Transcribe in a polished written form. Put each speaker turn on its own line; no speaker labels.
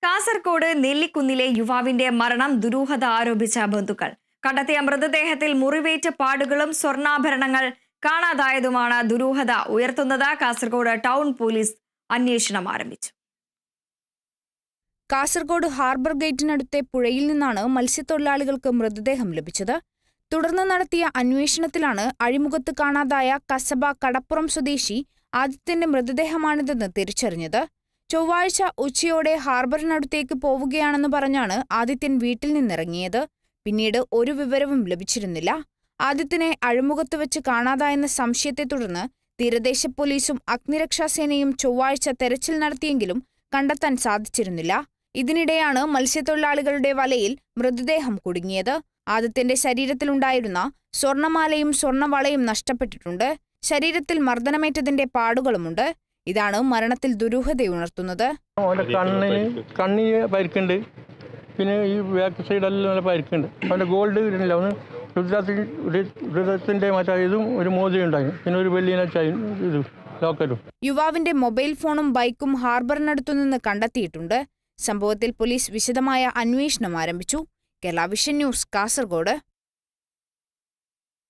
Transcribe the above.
കാസർഗോഡ് നെല്ലിക്കുന്നിലെ യുവാവിന്റെ മരണം ദുരൂഹത ആരോപിച്ച ബന്ധുക്കൾ. കണ്ടെത്തിയ മൃതദേഹത്തിൽ മുറിവേറ്റ പാടുകളും സ്വർണ്ണാഭരണങ്ങൾ കാണാതായതുമാണ് ദുരൂഹത ഉയർത്തുന്നത്. കാസർഗോഡ് ടൗൺ പോലീസ് അന്വേഷണം ആരംഭിച്ചു.
കാസർഗോഡ് ഹാർബർ ഗേറ്റിനടുത്തെ പുഴയിൽ നിന്നാണ് മത്സ്യത്തൊഴിലാളികൾക്ക് മൃതദേഹം ലഭിച്ചത്. തുടർന്ന് നടത്തിയ അന്വേഷണത്തിലാണ് അഴിമുഖത്ത് കാണാതായ കസബ കടപ്പുറം സ്വദേശി ആദിത്യന്റെ മൃതദേഹമാണിതെന്ന് തിരിച്ചറിഞ്ഞത്. ചൊവ്വാഴ്ച ഉച്ചയോടെ ഹാർബറിനടുത്തേക്ക് പോവുകയാണെന്ന് പറഞ്ഞാണ് ആദിത്യൻ വീട്ടിൽ നിന്നിറങ്ങിയത്. പിന്നീട് ഒരു വിവരവും ലഭിച്ചിരുന്നില്ല. ആദിത്യനെ അഴിമുഖത്ത് വെച്ച് കാണാതായെന്ന സംശയത്തെ തുടർന്ന് തീരദേശ പോലീസും അഗ്നിരക്ഷാസേനയും ചൊവ്വാഴ്ച തെരച്ചിൽ നടത്തിയെങ്കിലും കണ്ടെത്താൻ സാധിച്ചിരുന്നില്ല. ഇതിനിടെയാണ് മത്സ്യത്തൊഴിലാളികളുടെ വലയിൽ മൃതദേഹം കുടുങ്ങിയത്. ആദിത്യന്റെ ശരീരത്തിലുണ്ടായിരുന്ന സ്വർണമാലയും സ്വർണവളയും നഷ്ടപ്പെട്ടിട്ടുണ്ട്. ശരീരത്തിൽ മർദ്ദനമേറ്റതിന്റെ പാടുകളുമുണ്ട്. ഇതാണ് മരണത്തിൽ ദുരൂഹതയുണർത്തുന്നത്.
കണ്ണിന് പരിക്കുണ്ട്, പിന്നെ ഈ ബാക്ക് സൈഡെല്ലാം നല്ല പരിക്കുണ്ട്. അവൻ്റെ ഗോൾഡ് ഇല്ല, ഒന്ന് ഹൃദയത്തിൻ്റെ മറ്റേതും ഒരു മോതിരം ഉണ്ടായി, പിന്നെ ഒരു വെള്ളിയ ഇത് ലോക്കറ്റും.
യുവാവിന്റെ മൊബൈൽ ഫോണും ബൈക്കും ഹാർബറിനടുത്തുനിന്ന് കണ്ടെത്തിയിട്ടുണ്ട്. സംഭവത്തിൽ പോലീസ് വിശദമായ അന്വേഷണം ആരംഭിച്ചു. Kerala vision news, Kasaragod.